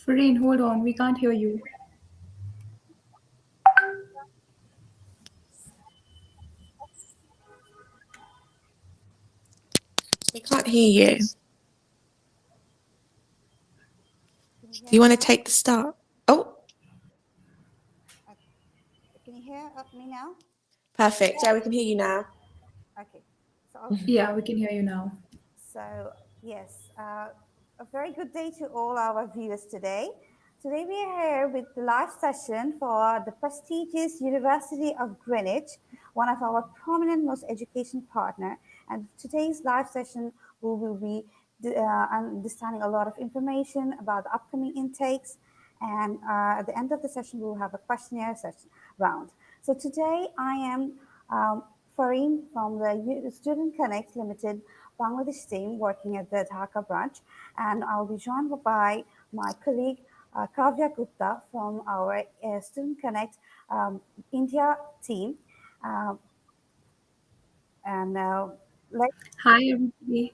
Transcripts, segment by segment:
Fareen, hold on, we can't hear you. We can't hear you. Can you Do hear you me want to now? take the start? Oh, Can you hear me now? perfect. Yeah, we can hear you now. Okay. So, Yeah, we can hear you now. so yes, a very good day to all our viewers today. Today we are here with the live session for the prestigious University of Greenwich, one of our prominent most education partner. And today's live session we will be understanding a lot of information about the upcoming intakes. And at the end of the session, we will have a questionnaire session round. So today I am Fareen from the Student Connect Limited Bangladesh team working at the Dhaka branch, and I'll be joined by my colleague Kavya Gupta from our Student Connect India team. Uh, and let Hi, everybody.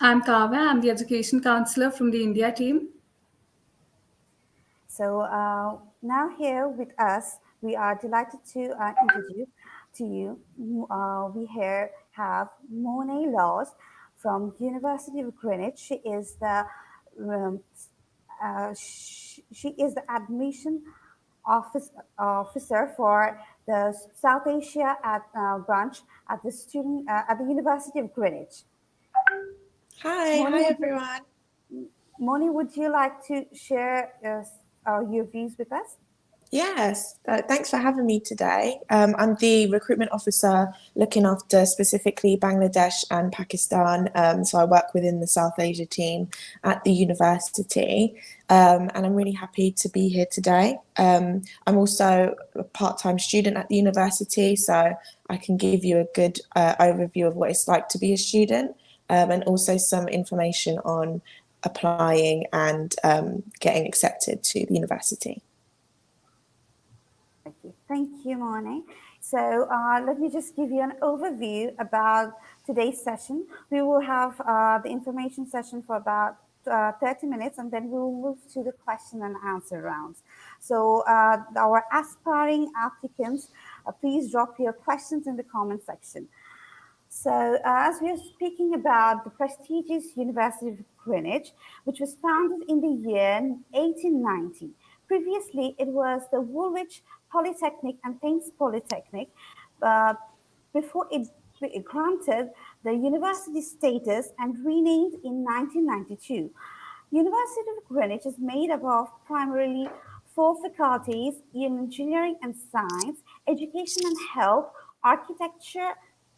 I'm Kavya. I'm the education counselor from the India team. So now here with us, we are delighted to introduce to you. We here have Monet Lawes from University of Greenwich. Um, she is the admission officer for the South Asia branch at the University of Greenwich. Hi Moni, everyone. Would you like to share your views with us? Yes, thanks for having me today. I'm the recruitment officer looking after specifically Bangladesh and Pakistan. So I work within the South Asia team at the university, and I'm really happy to be here today. I'm also a part-time student at the university, so I can give you a good overview of what it's like to be a student, and also some information on applying and getting accepted to the university. Okay, thank you, Moni. So let me just give you an overview about today's session. We will have the information session for about 30 minutes, and then we will move to the question and answer rounds. So our aspiring applicants, please drop your questions in the comment section. So, as we are speaking about the prestigious University of Greenwich, which was founded in the year 1890. Previously, it was the Woolwich Polytechnic and Thames Polytechnic. Uh, before it granted the university status and renamed in 1992. University of Greenwich is made up of primarily four faculties in engineering and science, education and health, architecture,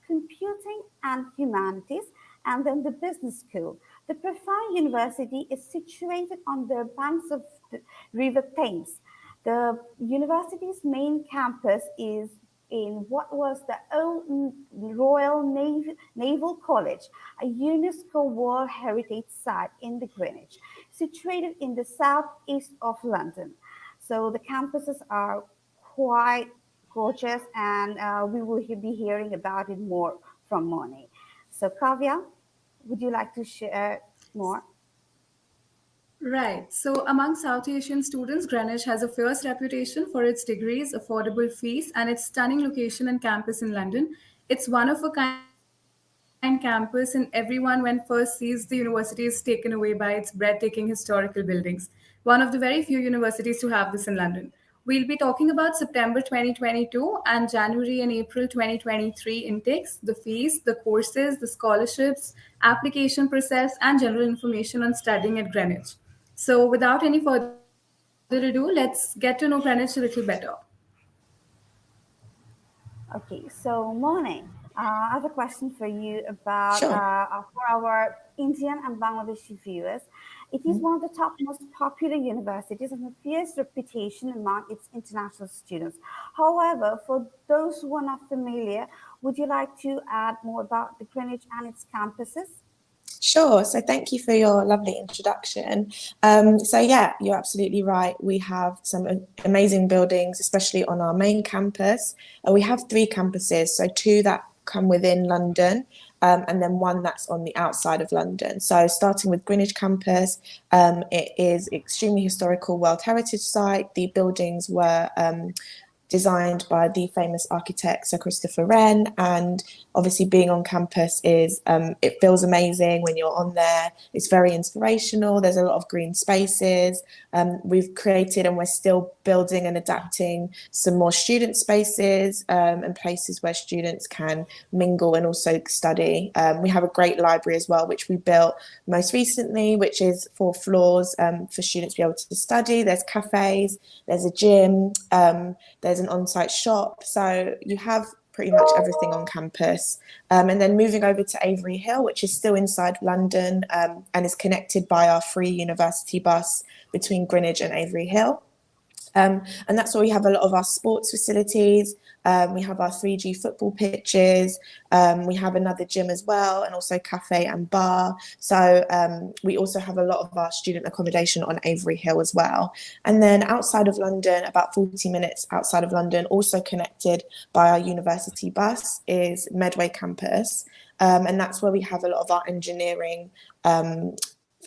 computing and humanities, and then the business school. The Profile University is situated on the banks of the River Thames. The university's main campus is in what was the old Royal Naval College, a UNESCO World Heritage Site in the Greenwich, situated in the southeast of London. So the campuses are quite gorgeous, and we will be hearing about it more from Moni. So Kavya, would you like to share more? Right. So, among South Asian students, Greenwich has a fierce reputation for its degrees, affordable fees, and its stunning location and campus in London. It's one of a kind campus, and everyone, when first sees the university, is taken away by its breathtaking historical buildings. One of the very few universities to have this in London. We'll be talking about September 2022 and January and April 2023 intakes, the fees, the courses, the scholarships, application process, and general information on studying at Greenwich. So, without any further ado, let's get to know Greenwich a little better. Okay, so Moni, I have a question for you about Sure. for our Indian and Bangladeshi viewers. It is one of the top most popular universities and a fierce reputation among its international students. However, for those who are not familiar, would you like to add more about the Greenwich and its campuses? Sure. So thank you for your lovely introduction. So yeah, you're absolutely right. We have some amazing buildings, especially on our main campus. We have three campuses, so two that come within London, and then one that's on the outside of London. So starting with Greenwich campus, it is extremely historical World Heritage Site. The buildings were designed by the famous architect Sir Christopher Wren, and obviously being on campus is it feels amazing when you're on there. It's very inspirational. There's a lot of green spaces. We've created and we're still building and adapting some more student spaces and places where students can mingle and also study. We have a great library as well, which we built most recently, which is 4 floors for students to be able to study. There's cafes, there's a gym, there's an on-site shop. So you have pretty much everything on campus. And then moving over to Avery Hill, which is still inside London and is connected by our free university bus between Greenwich and Avery Hill. And that's where we have a lot of our sports facilities. We have our 3G football pitches. We have another gym as well, and also cafe and bar. So we also have a lot of our student accommodation on Avery Hill as well. And then outside of London, about 40 minutes outside of London, also connected by our university bus, is Medway campus. And that's where we have a lot of our engineering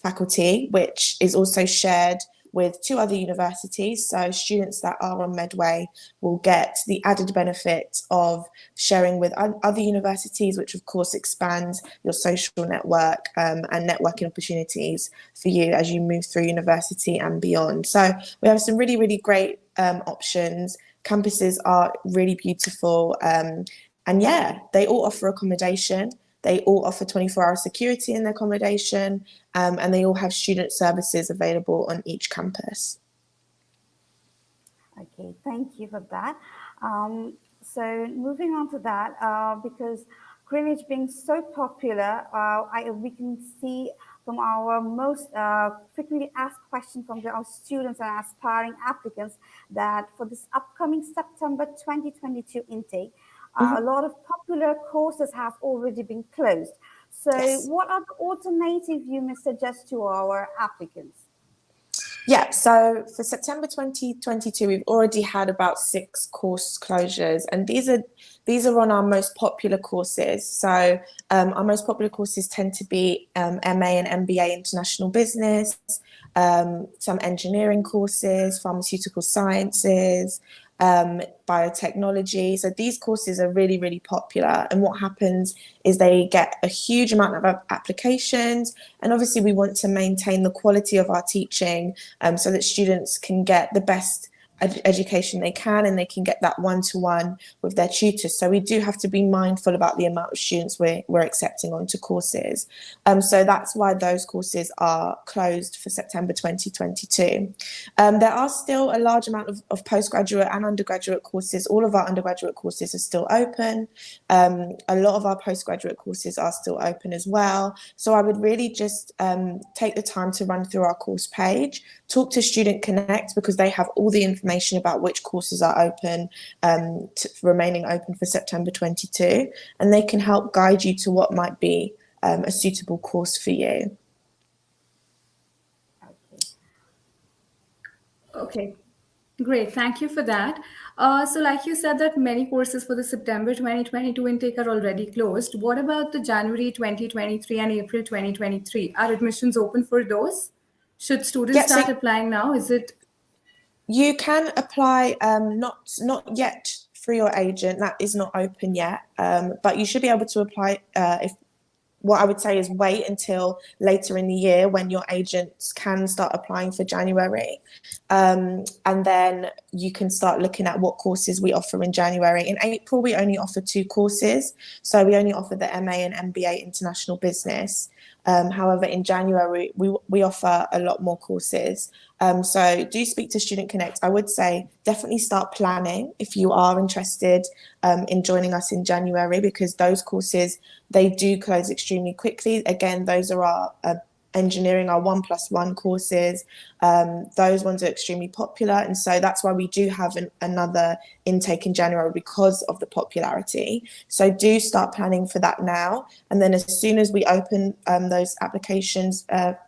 faculty, which is also shared with 2 other universities. So students that are on Medway will get the added benefit of sharing with other universities, which of course expands your social network and networking opportunities for you as you move through university and beyond. So we have some really, really great options. Campuses are really beautiful. And yeah, they all offer accommodation. They all offer 24-hour security in their accommodation, and they all have student services available on each campus. Okay, thank you for that. So moving on to that, because Greenwich being so popular, we can see from our most frequently asked question from our students and aspiring applicants that for this upcoming September 2022 intake, a lot of popular courses have already been closed. So Yes. what are the alternatives you may suggest to our applicants? Yeah, so for September 2022, we've already had about 6 course closures, and these are on our most popular courses. So our most popular courses tend to be MA and MBA International Business, some engineering courses, pharmaceutical sciences, biotechnology. So these courses are really, really popular. And what happens is they get a huge amount of applications. And obviously we want to maintain the quality of our teaching so that students can get the best education they can, and they can get that one-to-one with their tutors. So we do have to be mindful about the amount of students we're accepting onto courses. So that's why those courses are closed for September 2022. There are still a large amount of postgraduate and undergraduate courses. All of our undergraduate courses are still open. A lot of our postgraduate courses are still open as well. So I would really just take the time to run through our course page, talk to Student Connect, because they have all the information about which courses are open, remaining open for September 22, and they can help guide you to what might be a suitable course for you. Okay, great. Thank you for that. So like you said that many courses for the September 2022 intake are already closed. What about the January 2023 and April 2023? Are admissions open for those? Should students Yeah, so start applying now? Is it you can apply, not yet through your agent. That is not open yet, but you should be able to apply if. What I would say is wait until later in the year when your agents can start applying for January. And then you can start looking at what courses we offer in January. In April, we only offer 2 courses. So we only offer the MA and MBA International Business. However, in January, we offer a lot more courses. So do speak to Student Connect. I would say definitely start planning if you are interested in joining us in January, because those courses, they do close extremely quickly. Again, those are our engineering, our 1+1 courses. Those ones are extremely popular, and so that's why we do have another intake in January because of the popularity. So do start planning for that now, and then as soon as we open those applications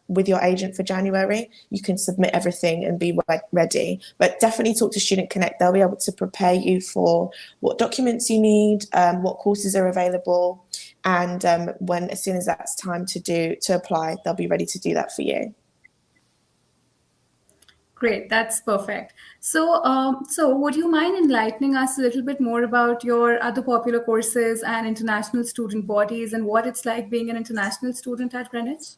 with your agent for January, you can submit everything and be ready. But definitely talk to Student Connect. They'll be able to prepare you for what documents you need, what courses are available, and when as soon as that's time to apply, they'll be ready to do that for you. Great, that's perfect. So would you mind enlightening us a little bit more about your other popular courses and international student bodies and what it's like being an international student at Greenwich?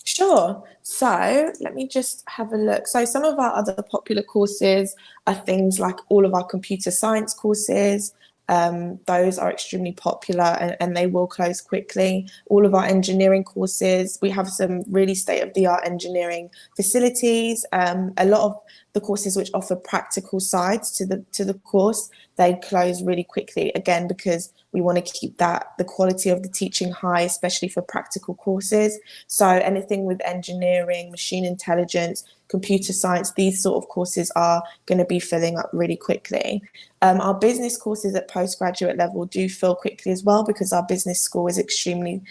Sure. So let me just have a look. So some of our other popular courses are things like all of our computer science courses. Those are extremely popular and they will close quickly. All of our engineering courses, we have some really state-of-the-art engineering facilities. A lot of the courses which offer practical sides to the course, they close really quickly, again, because we want to keep the quality of the teaching high, especially for practical courses. So anything with engineering, machine intelligence, computer science, these sort of courses are going to be filling up really quickly. Our business courses at postgraduate level do fill quickly as well, because our business school is extremely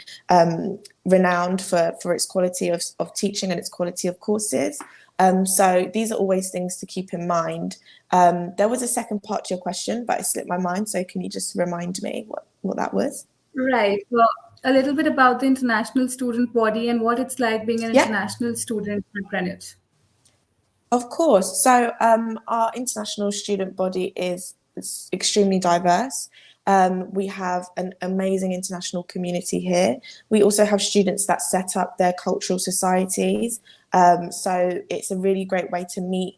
renowned for its quality of teaching and its quality of courses. So these are always things to keep in mind. There was a second part to your question, but it slipped my mind. So can you just remind me what that was? Right. Well, a little bit about the international student body and what it's like being an Yeah. international student at Greenwich. Of course. So our international student body is extremely diverse. We have an amazing international community here. We also have students that set up their cultural societies. So it's a really great way to meet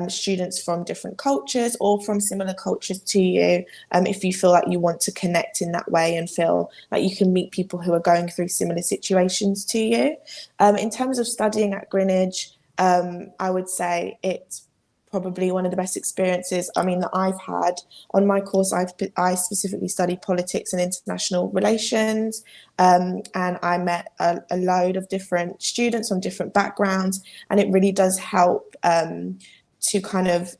students from different cultures or from similar cultures to you, if you feel like you want to connect in that way and feel like you can meet people who are going through similar situations to you. In terms of studying at Greenwich, I would say it's probably one of the best experiences, that I've had. On my course, I specifically studied politics and international relations, and I met a load of different students from different backgrounds, and it really does help to kind of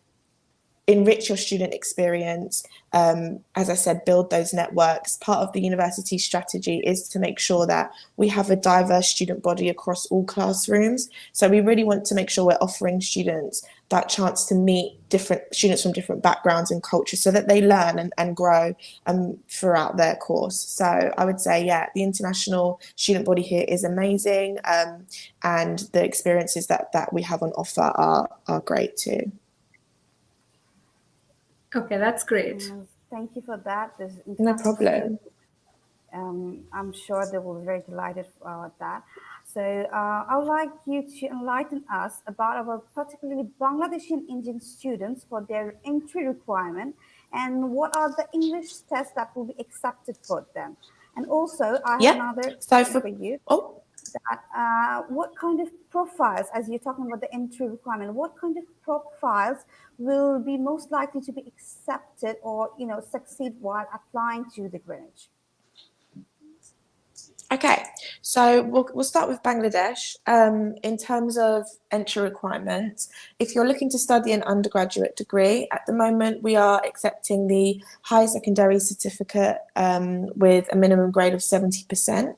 enrich your student experience. As I said, build those networks. Part of the university strategy is to make sure that we have a diverse student body across all classrooms. So we really want to make sure we're offering students that chance to meet different students from different backgrounds and cultures so that they learn and grow throughout their course. So I would say, yeah, the international student body here is amazing, and the experiences that we have on offer are great too. Okay, that's great. Thank you for that. This No international problem. I'm sure they will be very delighted with that. So I would like you to enlighten us about our particularly Bangladeshi and Indian students for their entry requirement and what are the English tests that will be accepted for them. And also, I have Yeah. another So question for you. That what kind of profiles, as you're talking about the entry requirement, what kind of profiles will be most likely to be accepted or succeed while applying to the Greenwich? Okay, so we'll start with Bangladesh. In terms of entry requirements, if you're looking to study an undergraduate degree, at the moment we are accepting the higher secondary certificate with a minimum grade of 70%.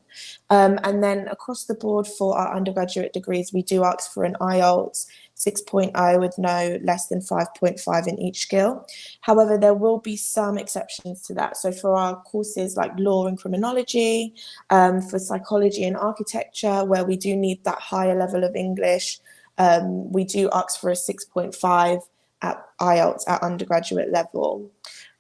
And then across the board for our undergraduate degrees, we do ask for an IELTS 6.0 with no less than 5.5 in each skill. However, there will be some exceptions to that. So for our courses like law and criminology, for psychology and architecture, where we do need that higher level of English, we do ask for a 6.5 at IELTS at undergraduate level.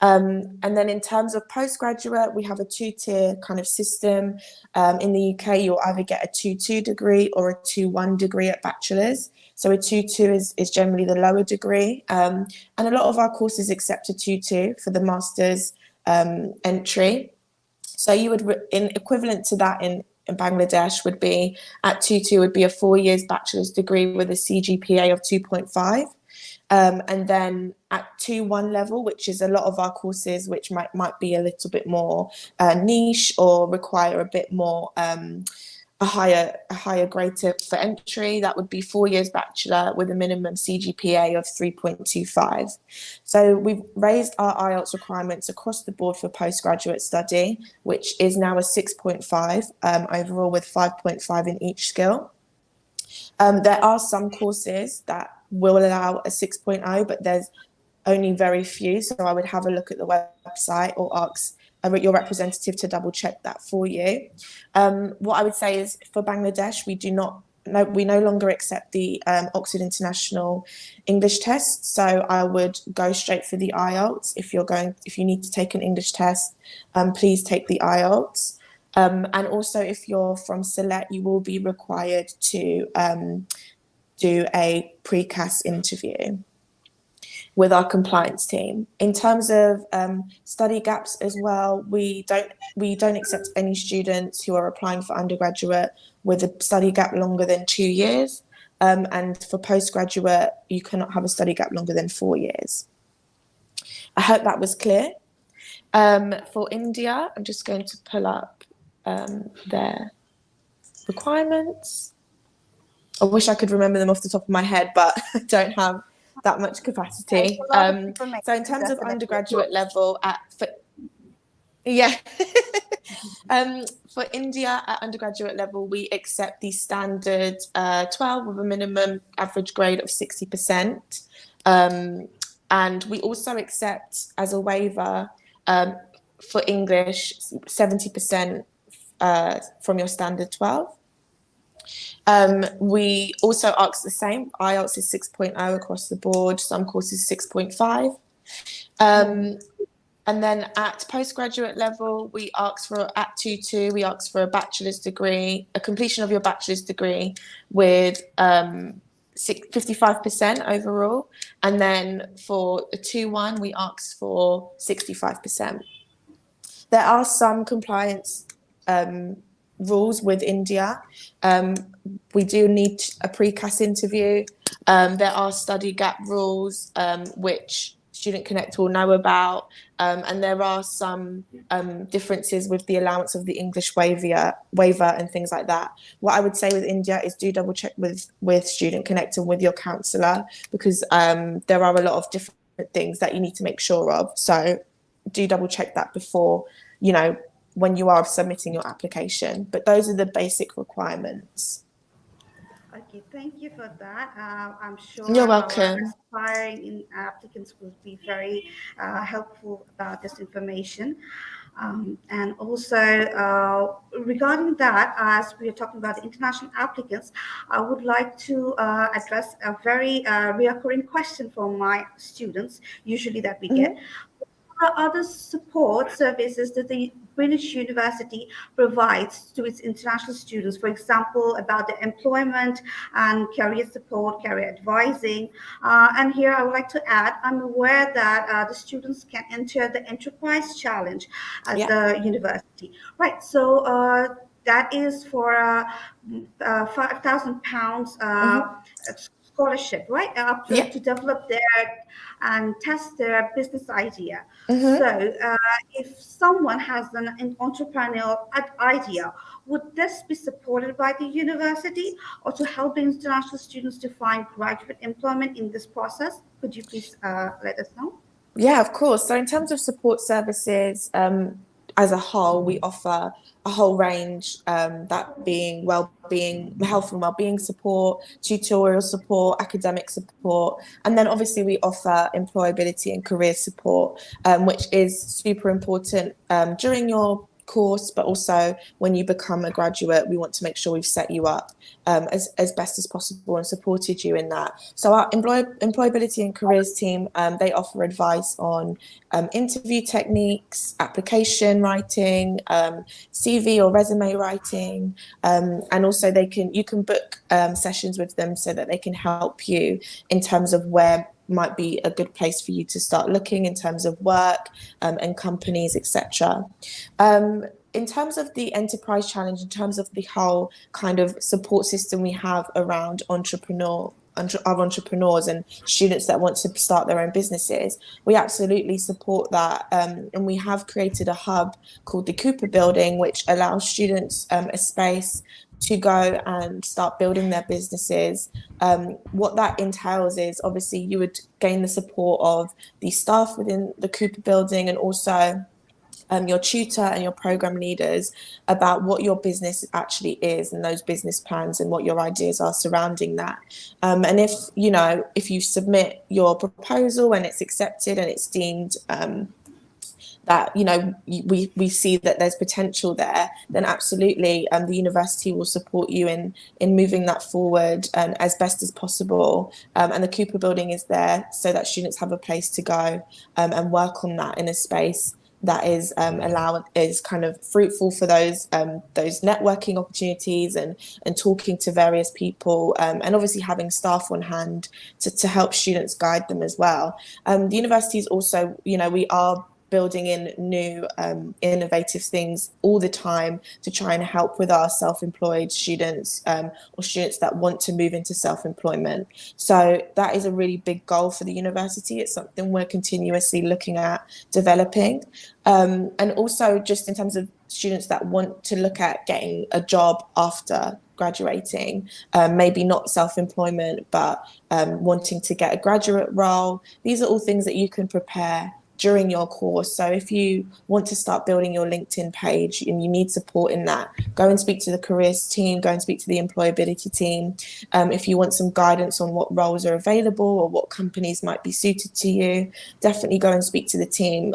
And then in terms of postgraduate, we have a two-tier kind of system. In the UK, you'll either get a 2-2 degree or a 2-1 degree at bachelor's. So a 2-2 is generally the lower degree. And a lot of our courses accept a 2-2 for the master's entry. So you would, in equivalent to that in Bangladesh, would be at 2-2 would be a 4 years bachelor's degree with a CGPA of 2.5. And then at 2-1 level, which is a lot of our courses, which might be a little bit more niche or require a bit more a higher grade for entry. That would be 4 years bachelor with a minimum CGPA of 3.25. So we've raised our IELTS requirements across the board for postgraduate study, which is now a 6.5 overall, with 5.5 in each skill. There are some courses that will allow a 6.0, but there's only very few. So I would have a look at the website or ask your representative to double check that for you. What I would say is for Bangladesh, we no longer accept the Oxford International English test. So I would go straight for the IELTS. If you need to take an English test, please take the IELTS. And also, if you're from Sylhet, you will be required to do a pre-CAS interview with our compliance team. In terms of study gaps as well, we don't accept any students who are applying for undergraduate with a study gap longer than 2 years. And for postgraduate, you cannot have a study gap longer than 4 years. I hope that was clear. For India, I'm just going to pull up their requirements. I wish I could remember them off the top of my head, but I don't have that much capacity. So in terms of undergraduate level for India at undergraduate level, we accept the standard 12 with a minimum average grade of 60%. And we also accept as a waiver for English 70% from your standard 12. We also ask the same. IELTS is 6.0 across the board. Some courses 6.5. And then at postgraduate level, we ask for at 2.2. We ask for a bachelor's degree, a completion of your bachelor's degree with 55% overall. And then for a 2.1, we ask for 65%. There are some compliance rules with India. We do need a pre-CAS interview. There are study gap rules, which Student Connect will know about. And there are some differences with the allowance of the English waiver and things like that. What I would say with India is do double check with Student Connect and with your counsellor, because there are a lot of different things that you need to make sure of. So do double check that before, when you are submitting your application. But those are the basic requirements. Okay, thank you for that. I'm sure You're welcome. our aspiring applicants will be very helpful about this information. And also regarding that, as we are talking about the international applicants, I would like to address a very reoccurring question from my students, usually that we get. What are other support services that the Greenwich University provides to its international students? For example, about the employment and career support, career advising. And here I would like to add, I'm aware that the students can enter the Enterprise Challenge at the university. Right, so that is for £5,000 scholarship, right? To develop and test their business idea. So if someone has an entrepreneurial idea, would this be supported by the university or to help the international students to find graduate employment in this process? Could you please let us know? Yeah, of course. So in terms of support services, as a whole, we offer a whole range, that being health and well-being support, tutorial support, academic support, and then obviously we offer employability and career support, which is super important during your course, but also when you become a graduate, we want to make sure we've set you up as best as possible and supported you in that. So our employability and careers team, they offer advice on interview techniques, application writing, CV or resume writing, and also you can book sessions with them so that they can help you in terms of where might be a good place for you to start looking in terms of work and companies, etc. In terms of the Enterprise Challenge, in terms of the whole kind of support system we have around our entrepreneurs and students that want to start their own businesses, we absolutely support that. And we have created a hub called the Cooper Building, which allows students a space to go and start building their businesses. What that entails is obviously you would gain the support of the staff within the Cooper building, and also your tutor and your program leaders about what your business actually is and those business plans and what your ideas are surrounding that. And if you submit your proposal and it's accepted and it's deemed that we see that there's potential there, then absolutely the university will support you in moving that forward as best as possible. And the Cooper building is there so that students have a place to go and work on that in a space that is is kind of fruitful for those networking opportunities and talking to various people, and obviously having staff on hand to help students guide them as well. The university is also, we are building in new innovative things all the time to try and help with our self-employed students, or students that want to move into self-employment. So that is a really big goal for the university. It's something we're continuously looking at developing. And also just in terms of students that want to look at getting a job after graduating, maybe not self-employment, but wanting to get a graduate role. These are all things that you can prepare during your course. So if you want to start building your LinkedIn page and you need support in that, go and speak to the careers team, go and speak to the employability team. If you want some guidance on what roles are available or what companies might be suited to you, definitely go and speak to the team.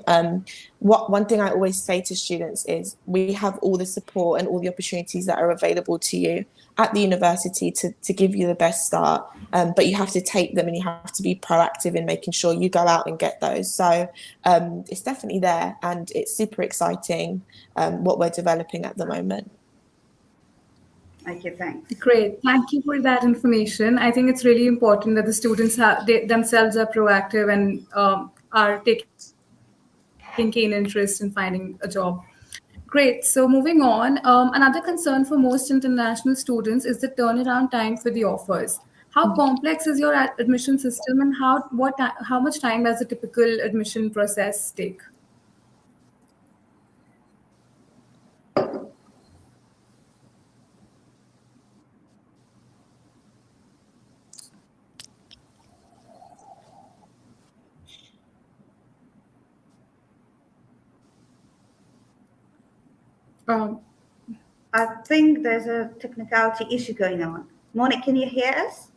One thing I always say to students is we have all the support and all the opportunities that are available to you at the university to give you the best start, but you have to take them and you have to be proactive in making sure you go out and get those. So it's definitely there, and it's super exciting what we're developing at the moment. Okay, thanks. Great. Thank you for that information. I think it's really important that the students themselves are proactive and are taking keen interest in finding a job. Great. So moving on, another concern for most international students is the turnaround time for the offers. How complex is your admission system, and how much time does a typical admission process take? Um, I think there's a technicality issue going on. Monet, can you hear us?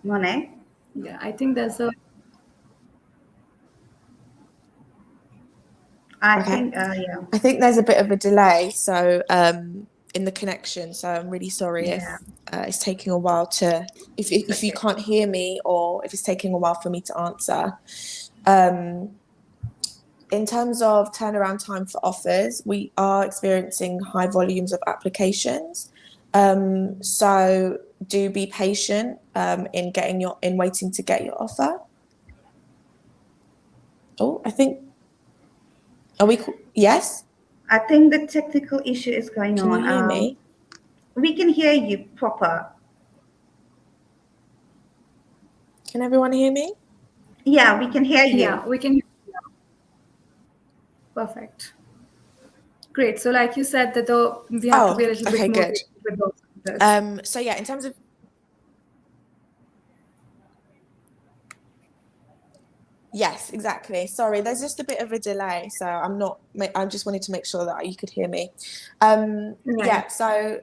Monet? yeah, I think there's a I Okay. think, yeah. I think there's a bit of a delay, so in the connection. So I'm really sorry if Yeah. it's taking a while if you can't hear me, or if it's taking a while for me to answer. In terms of turnaround time for offers, we are experiencing high volumes of applications. So do be patient in waiting to get your offer. Oh, I think, yes? I think the technical issue is going Can you on. hear me? We can hear you proper. Can everyone hear me? Yeah, we can hear you. yeah, we can. Perfect. Great. So, like you said, that we have to be a Oh, little okay, bit more good. patient with this. So yeah, in terms of, yes, exactly. Sorry, there's just a bit of a delay, so I just wanted to make sure that you could hear me. Right. Yeah, so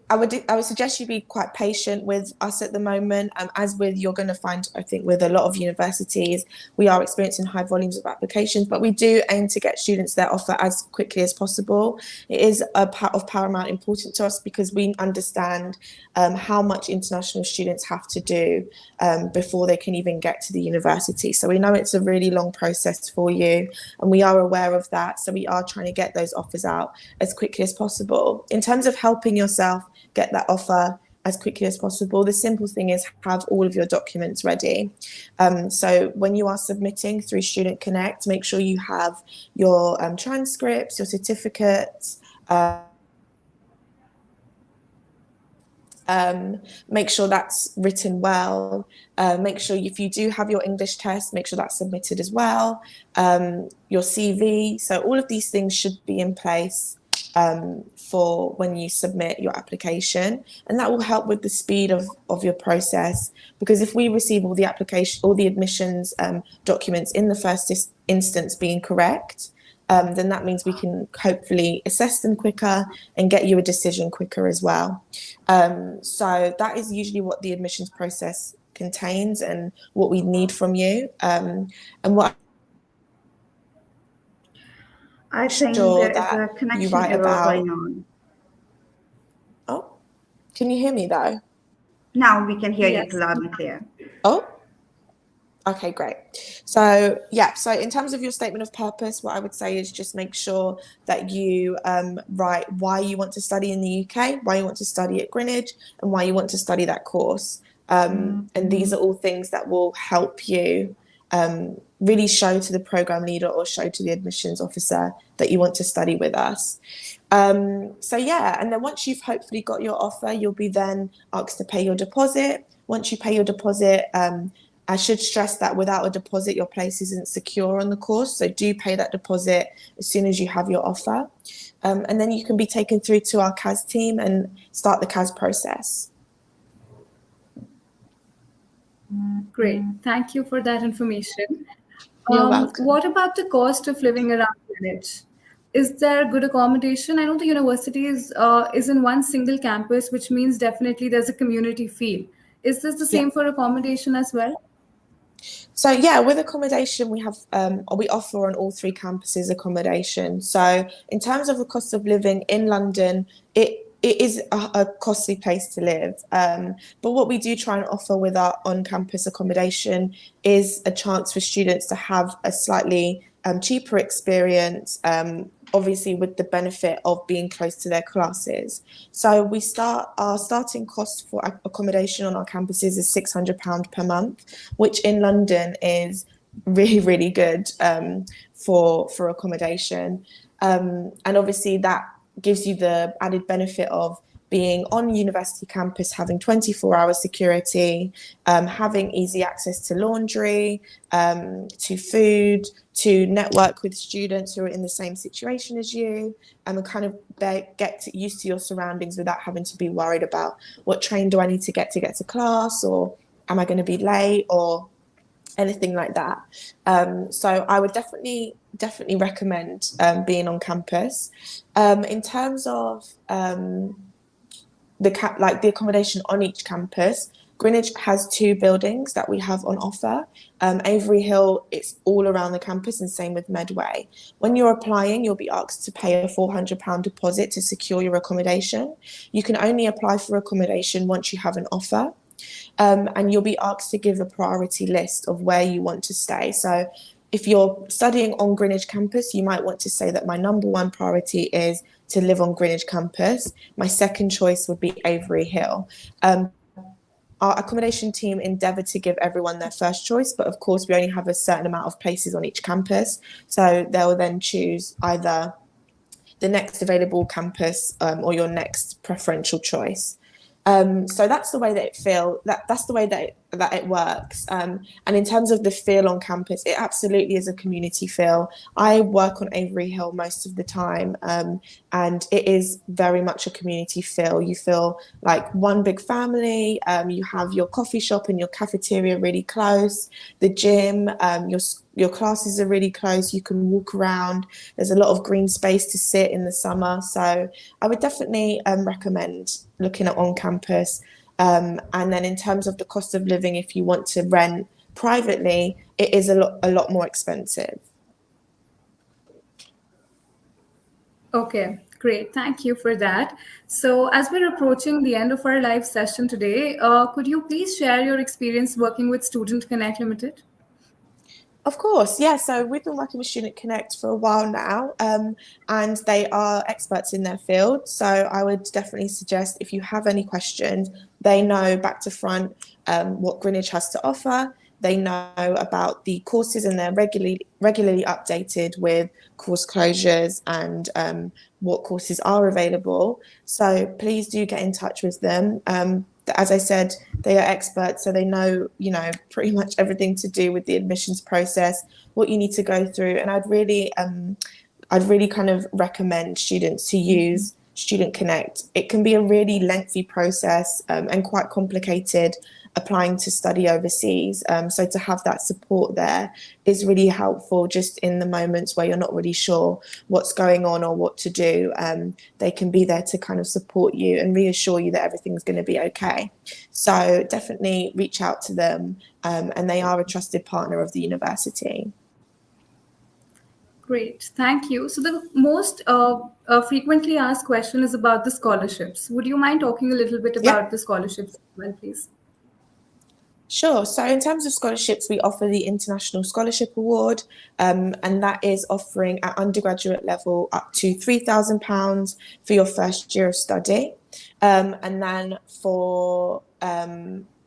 I would suggest you be quite patient with us at the moment. You're going to find, I think, with a lot of universities, we are experiencing high volumes of applications, but we do aim to get students their offer as quickly as possible. It is of paramount importance to us because we understand how much international students have to do before they can even get to the university. So we know it's a really long process for you, and we are aware of that. So we are trying to get those offers out as quickly as possible. In terms of helping yourself get that offer as quickly as possible, the simple thing is have all of your documents ready. So when you are submitting through Student Connect, make sure you have your transcripts, your certificates, Make sure that's written well. Make sure if you do have your English test, make sure that's submitted as well. Your CV. So all of these things should be in place for when you submit your application, and that will help with the speed of your process. Because if we receive all the application, all the admissions documents in the first instance being correct, then that means we can hopefully assess them quicker and get you a decision quicker as well. So that is usually what the admissions process contains and what we need from you. And what I I'm think sure there is that a you connection write error about. going on. Oh, can you hear me though? Now we can hear you Yes. loud and clear. Oh, okay, great. So yeah, so in terms of your statement of purpose, what I would say is just make sure that you write why you want to study in the UK, why you want to study at Greenwich, and why you want to study that course. And these are all things that will help you really show to the program leader or show to the admissions officer that you want to study with us. So yeah, and then once you've hopefully got your offer, you'll be then asked to pay your deposit. Once you pay your deposit, I should stress that without a deposit, your place isn't secure on the course. So do pay that deposit as soon as you have your offer. And then you can be taken through to our CAS team and start the CAS process. Great. Thank you for that information. You're welcome. What about the cost of living around Greenwich? Is there good accommodation? I know the university is in one single campus, which means definitely there's a community feel. Is this the Yeah. same for accommodation as well? So yeah, with accommodation, we offer on all three campuses accommodation. So in terms of the cost of living in London, it is a costly place to live. But what we do try and offer with our on-campus accommodation is a chance for students to have a slightly cheaper experience, obviously with the benefit of being close to their classes. So our starting cost for accommodation on our campuses is £600 per month, which in London is really, really good for accommodation. And obviously that gives you the added benefit of being on university campus, having 24-hour security, having easy access to laundry, to food, to network with students who are in the same situation as you, and kind of get used to your surroundings without having to be worried about what train do I need to get to class, or am I going to be late, or anything like that. So I would definitely recommend being on campus. In terms of the accommodation on each campus, Greenwich has two buildings that we have on offer. Avery Hill, it's all around the campus, and same with Medway. When you're applying, you'll be asked to pay a £400 deposit to secure your accommodation. You can only apply for accommodation once you have an offer. And you'll be asked to give a priority list of where you want to stay. So if you're studying on Greenwich campus, you might want to say that my number one priority is to live on Greenwich campus. My second choice would be Avery Hill. Our accommodation team endeavour to give everyone their first choice, but of course we only have a certain amount of places on each campus. So they'll then choose either the next available campus or your next preferential choice. So that's the way that that's the way that it works. And in terms of the feel on campus, it absolutely is a community feel. I work on Avery Hill most of the time, and it is very much a community feel. You feel like one big family. You have your coffee shop and your cafeteria really close. The gym, your classes are really close. You can walk around. There's a lot of green space to sit in the summer. So I would definitely recommend looking at on campus. And then in terms of the cost of living, if you want to rent privately, it is a lot more expensive. Okay, great. Thank you for that. So, as we're approaching the end of our live session today, could you please share your experience working with Student Connect Limited? Of course, yeah. So we've been working with Student Connect for a while now, and they are experts in their field. So I would definitely suggest if you have any questions, they know back to front what Greenwich has to offer. they know about the courses, and they're regularly updated with course closures and what courses are available. So please do get in touch with them. As I said, they are experts, so they know, pretty much everything to do with the admissions process, what you need to go through. And I'd really kind of recommend students to use Student Connect. It can be a really lengthy process and quite complicated applying to study overseas. So to have that support there is really helpful just in the moments where you're not really sure what's going on or what to do. They can be there to kind of support you and reassure you that everything's going to be okay. So definitely reach out to them, and they are a trusted partner of the university. Great, thank you. So the most frequently asked question is about the scholarships. Would you mind talking a little bit Yeah. about the scholarships as well, please? Sure. So in terms of scholarships, we offer the International Scholarship Award, and that is offering at undergraduate level up to £3,000 for your first year of study. And then for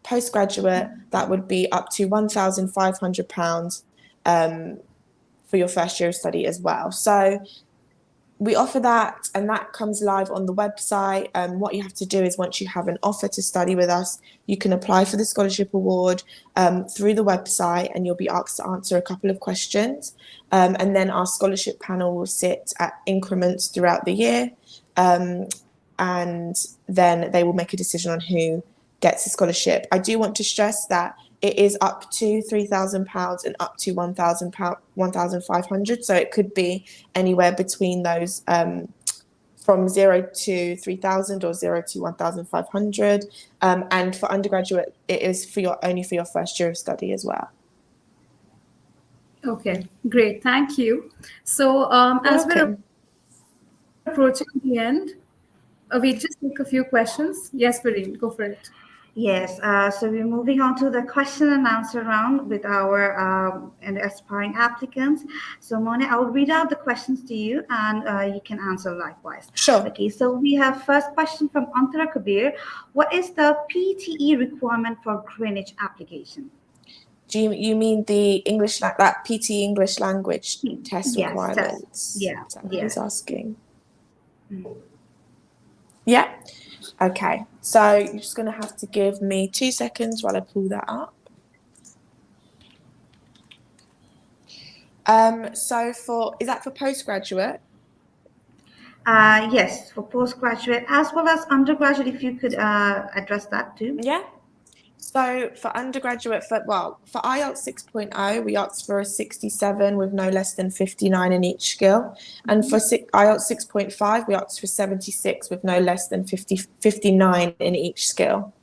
postgraduate, that would be up to £1,500 for your first year of study as well. So we offer that, and that comes live on the website. What you have to do is, once you have an offer to study with us, you can apply for the scholarship award through the website, and you'll be asked to answer a couple of questions. And then our scholarship panel will sit at increments throughout the year, and then they will make a decision on who gets a scholarship. I do want to stress that it is up to £3,000 and up to £1,500. So it could be anywhere between those, from 0 to 3,000 or 0 to 1,500. And for undergraduate, it is only for your first year of study as well. Okay, great, thank you. So as we're approaching the end, we just take a few questions. Yes, Vareen, go for it. Yes, so we're moving on to the question and answer round with our and aspiring applicants. So Monet, I will read out the questions to you, and you can answer likewise. Sure. Okay, so we have first question from Antara Kabir. What is the PTE requirement for Greenwich application? Do you mean the English, that PTE English language test requirements? Yeah. Is that what he's asking? Yeah. Okay, so you're just going to have to give me 2 seconds while I pull that up. So is that for postgraduate? Yes, for postgraduate as well as undergraduate, if you could address that too. Yeah. So for undergraduate, for IELTS 6.0, we asked for a 67 with no less than 59 in each skill. And for IELTS 6.5, we asked for 76 with no less than 59 in each skill.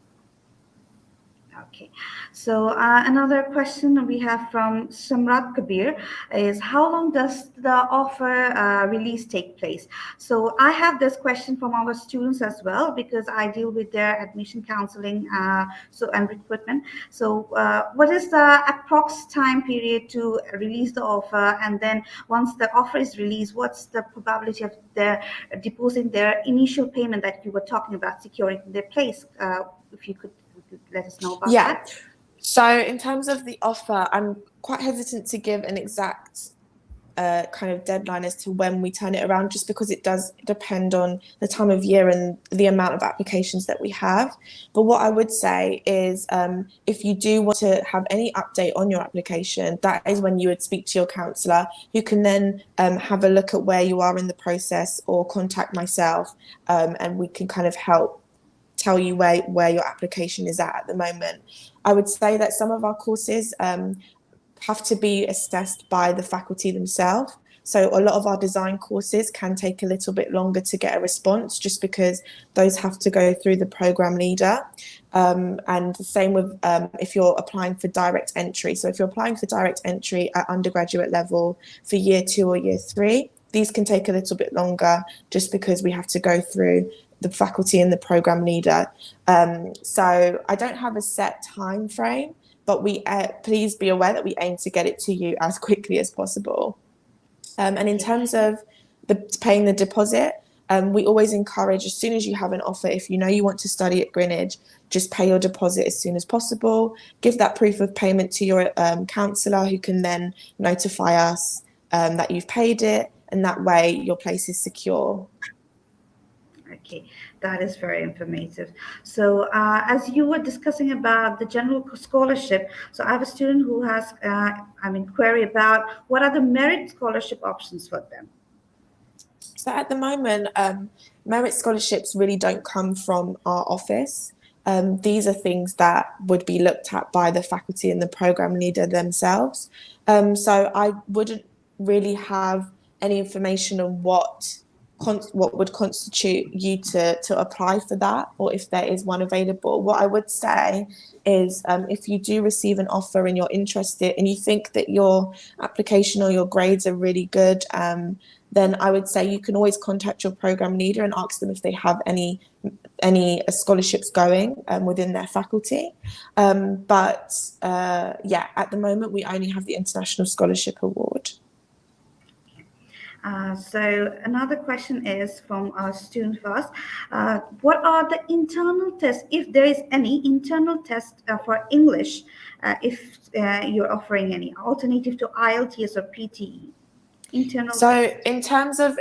Okay, so another question we have from Samrat Kabir is, how long does the offer release take place? So I have this question from our students as well, because I deal with their admission counseling and recruitment. So what is the approx time period to release the offer? And then once the offer is released, what's the probability of their depositing their initial payment that you were talking about, securing their place? If you could let us know about that. So in terms of the offer, I'm quite hesitant to give an exact kind of deadline as to when we turn it around, just because it does depend on the time of year and the amount of applications that we have. But what I would say is, if you do want to have any update on your application, that is when you would speak to your counsellor, who can then have a look at where you are in the process, or contact myself, and we can kind of help tell you where your application is at the moment. I would say that some of our courses have to be assessed by the faculty themselves. So a lot of our design courses can take a little bit longer to get a response, just because those have to go through the program leader. And the same with if you're applying for direct entry. So if you're applying for direct entry at undergraduate level for year 2 or year 3, these can take a little bit longer, just because we have to go through the faculty and the program leader. So I don't have a set time frame, but please be aware that we aim to get it to you as quickly as possible. And in terms of paying the deposit, We always encourage, as soon as you have an offer, if you know you want to study at Greenwich, just pay your deposit as soon as possible. Give that proof of payment to your counsellor, who can then notify us that you've paid it, and that way your place is secure. Okay, that is very informative. So, as you were discussing about the general scholarship, so I have a student who has, query about what are the merit scholarship options for them. So at the moment, merit scholarships really don't come from our office. These are things that would be looked at by the faculty and the program leader themselves. So I wouldn't really have any information on what would constitute you to apply for that, or if there is one available. What I would say is, if you do receive an offer and you're interested and you think that your application or your grades are really good, then I would say you can always contact your program leader and ask them if they have any scholarships going within their faculty. But at the moment we only have the International Scholarship Award. So another question is from our student first. What are the internal tests, if there is any internal test for English, if you're offering any alternative to IELTS or PTE? In terms of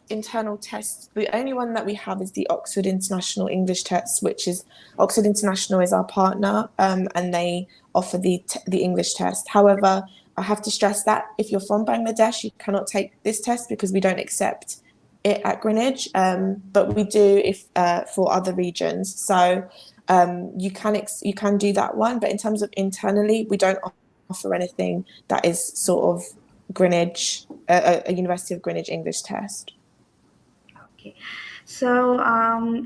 internal tests, the only one that we have is the Oxford International English Test, which is Oxford International is our partner, and they offer the English test. However, I have to stress that if you're from Bangladesh, you cannot take this test because we don't accept it at Greenwich, but we do if for other regions. So you can do that one, but in terms of internally, we don't offer anything that is sort of Greenwich, a University of Greenwich English test. Okay, so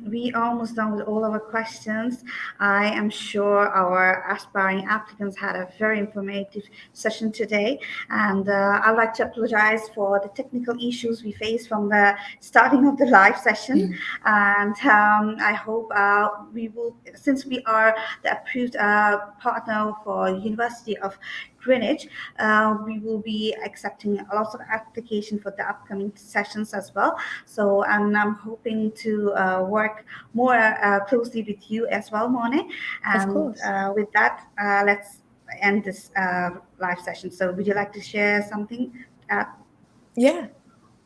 we are almost done with all our questions. I am sure our aspiring applicants had a very informative session today, and I'd like to apologize for the technical issues we faced from the starting of the live session. And I hope we will, since we are the approved partner for University of Greenwich, we will be accepting lots of application for the upcoming sessions as well. So I'm hoping to work more closely with you as well, Monet. And Of course. With that, let's end this live session. So would you like to share something? Yeah.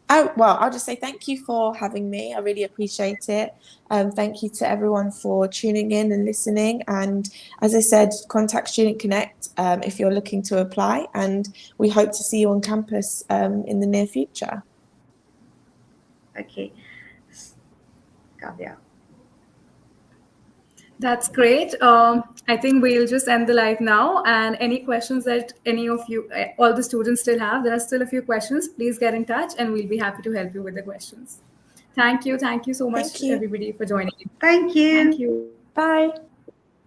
I'll just say thank you for having me. I really appreciate it. Thank you to everyone for tuning in and listening. And as I said, contact Student Connect if you're looking to apply. And we hope to see you on campus in the near future. Okay. Kavya. That's great. I think we'll just end the live now. And any questions that any of you, all the students still have, there are still a few questions. Please get in touch and we'll be happy to help you with the questions. Thank you. Thank you so much, everybody, for joining. Thank you. Thank you. Bye.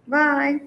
Bye.